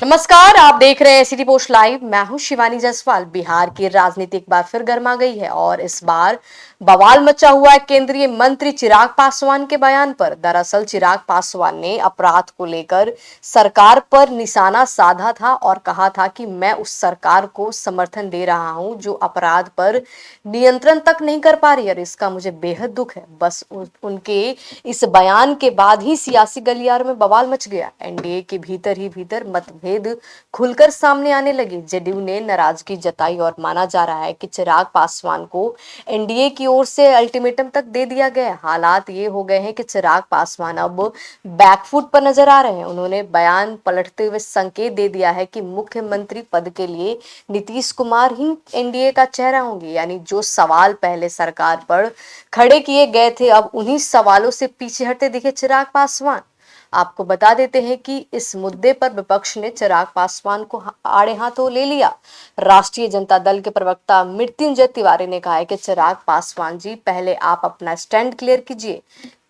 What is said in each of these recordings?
नमस्कार, आप देख रहे हैं सिटी पोस्ट लाइव। मैं हूं शिवानी जायसवाल। बिहार की राजनीति एक बार फिर गर्मा गई है और इस बार बवाल मचा हुआ है केंद्रीय मंत्री चिराग पासवान के बयान पर। दरअसल चिराग पासवान ने अपराध को लेकर सरकार पर निशाना साधा था और कहा था कि मैं उस सरकार को समर्थन दे रहा हूं जो अपराध पर नियंत्रण तक नहीं कर पा रही और इसका मुझे बेहद दुख है। बस उनके इस बयान के बाद ही सियासी गलियारों में बवाल मच गया। एनडीए के भीतर ही भीतर मतभेद खुलकर सामने आने लगे। जेडीयू ने नाराजगी जताई और माना जा रहा है कि चिराग पासवान को एनडीए की ओर से अल्टीमेटम तक दे दिया गया है। हालात ये हो गए हैं कि चिराग पासवान अब बैकफुट पर नजर आ रहे हैं। उन्होंने बयान पलटते हुए संकेत दे दिया है कि मुख्यमंत्री पद के लिए नीतीश कुमार ही एनडीए का चेहरा होंगे। यानी जो सवाल पहले सरकार पर खड़े किए गए थे, अब उन्हीं सवालों से पीछे हटते दिखे चिराग पासवान। आपको बता देते हैं कि इस मुद्दे पर विपक्ष ने चिराग पासवान को आड़े हाथों ले लिया। राष्ट्रीय जनता दल के प्रवक्ता मृत्युंजय तिवारी ने कहा है कि चिराग पासवान जी, पहले आप अपना स्टैंड क्लियर कीजिए।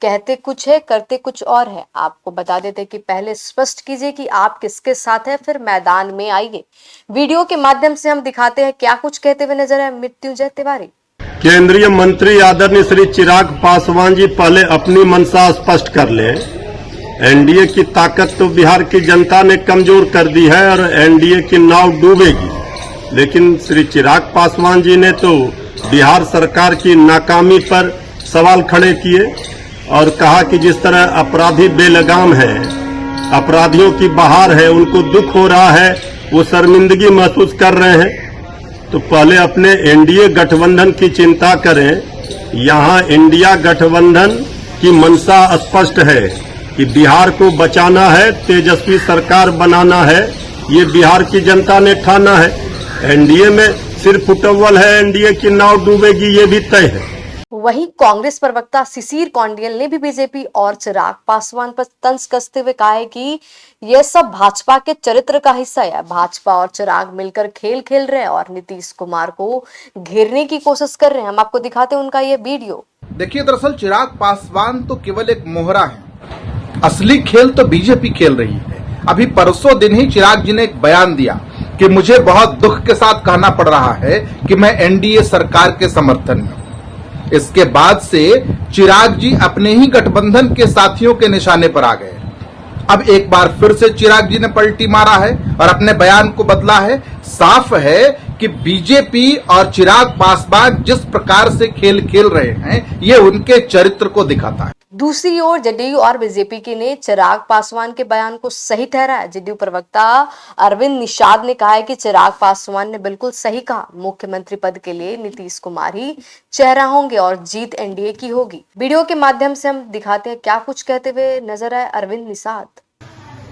कहते कुछ है, करते कुछ और है। आपको बता देते हैं कि पहले स्पष्ट कीजिए कि आप किसके साथ हैं, फिर मैदान में आइए। वीडियो के माध्यम से हम दिखाते हैं क्या कुछ कहते हुए नजर आए मृत्युंजय तिवारी। केंद्रीय मंत्री आदरणीय श्री चिराग पासवान जी पहले अपनी मंशा स्पष्ट कर लें। एनडीए की ताकत तो बिहार की जनता ने कमजोर कर दी है और एनडीए की नाव डूबेगी। लेकिन श्री चिराग पासवान जी ने तो बिहार सरकार की नाकामी पर सवाल खड़े किए और कहा कि जिस तरह अपराधी बेलगाम है, अपराधियों की बहार है, उनको दुख हो रहा है, वो शर्मिंदगी महसूस कर रहे हैं। तो पहले अपने एनडीए गठबंधन की चिंता करें। यहाँ इंडिया गठबंधन की मंशा स्पष्ट है कि बिहार को बचाना है, तेजस्वी सरकार बनाना है। ये बिहार की जनता ने ठाना है। एनडीए में सिर्फ फुटबॉल है, एनडीए की नाव डूबेगी, ये भी तय है। वहीं कांग्रेस प्रवक्ता शिशिर कौंडियल ने भी बीजेपी और चिराग पासवान पर तंज कसते हुए कहा है कि यह सब भाजपा के चरित्र का हिस्सा है। भाजपा और चिराग मिलकर खेल खेल रहे हैं और नीतीश कुमार को घेरने की कोशिश कर रहे हैं। हम आपको दिखाते हैं उनका ये वीडियो। देखिए, दरअसल चिराग पासवान तो केवल एक मोहरा है, असली खेल तो बीजेपी खेल रही है। अभी परसों दिन ही चिराग जी ने एक बयान दिया कि मुझे बहुत दुख के साथ कहना पड़ रहा है कि मैं एनडीए सरकार के समर्थन में हूं। इसके बाद से चिराग जी अपने ही गठबंधन के साथियों के निशाने पर आ गए। अब एक बार फिर से चिराग जी ने पलटी मारा है और अपने बयान को बदला है। साफ है कि बीजेपी और चिराग पासवान जिस प्रकार से खेल खेल रहे हैं, ये उनके चरित्र को दिखाता है। दूसरी ओर जेडीयू और बीजेपी की ने चिराग पासवान के बयान को सही ठहराया। जेडीयू प्रवक्ता अरविंद निषाद ने कहा है कि चिराग पासवान ने बिल्कुल सही कहा। मुख्यमंत्री पद के लिए नीतीश कुमार ही चेहरा होंगे और जीत एनडीए की होगी। वीडियो के माध्यम से हम दिखाते हैं क्या कुछ कहते हुए नजर आए अरविंद निषाद।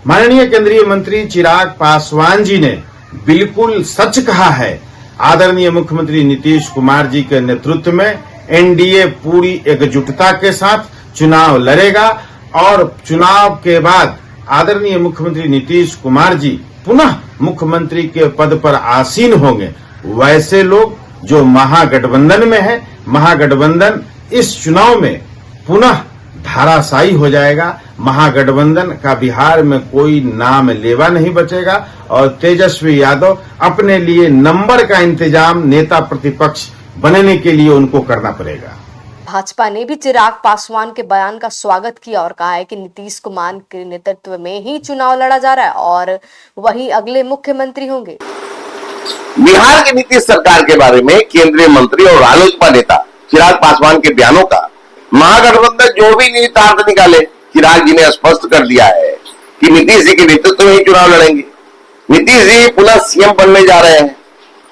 माननीय केंद्रीय मंत्री चिराग पासवान जी ने बिल्कुल सच कहा है। आदरणीय मुख्यमंत्री नीतीश कुमार जी के नेतृत्व में एनडीए पूरी एकजुटता के साथ चुनाव लड़ेगा और चुनाव के बाद आदरणीय मुख्यमंत्री नीतीश कुमार जी पुनः मुख्यमंत्री के पद पर आसीन होंगे। वैसे लोग जो महागठबंधन में है, महागठबंधन इस चुनाव में पुनः धाराशायी हो जाएगा। महागठबंधन का बिहार में कोई नाम लेवा नहीं बचेगा और तेजस्वी यादव अपने लिए नंबर का इंतजाम नेता प्रतिपक्ष बनने के लिए उनको करना पड़ेगा। भाजपा ने भी चिराग पासवान के बयान का स्वागत किया और कहा है कि नीतीश कुमार के नेतृत्व में ही चुनाव लड़ा जा रहा है और वही अगले मुख्यमंत्री होंगे। बिहार की नीतीश सरकार के बारे में केंद्रीय मंत्री और रालोसपा नेता चिराग पासवान के बयानों का महागठबंधन जो भी निहितार्थ निकाले, चिराग जी ने स्पष्ट कर दिया है कि नीतीश जी के नेतृत्व में ही चुनाव लड़ेंगे। नीतीश जी पुनः सीएम बनने जा रहे हैं।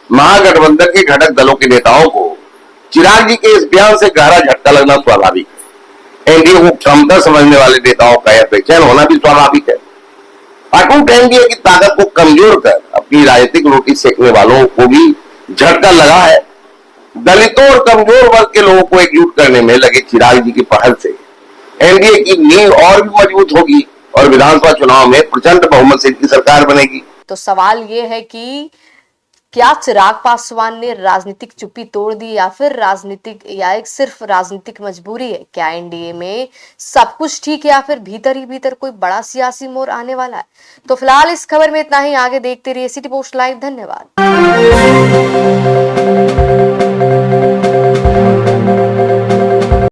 महागठबंधन के घटक दलों के नेताओं को चिराग जी के इस बयान से गहरा झटका लगना स्वाभाविक है। एनडीए को कमतर समझने वाले नेताओं का यह बेचैन होना भी स्वाभाविक है। अटूट एनडीए की ताकत को कमजोर कर अपनी राजनीतिक रोटी सेकने वालों को भी झटका लगा है। दलितों और कमजोर वर्ग के लोगों को एकजुट करने में लगे चिराग जी की पहल से एनडीए की नींव और भी मजबूत होगी और विधानसभा चुनाव में प्रचंड बहुमत से की सरकार बनेगी। तो सवाल ये है कि क्या चिराग पासवान ने राजनीतिक चुप्पी तोड़ दी या फिर एक सिर्फ राजनीतिक मजबूरी है? क्या एनडीए में सब कुछ ठीक है या फिर भीतर ही भीतर कोई बड़ा सियासी मोड़ आने वाला है? तो फिलहाल इस खबर में इतना ही। आगे देखते रहिए सिटी पोस्ट लाइव। धन्यवाद।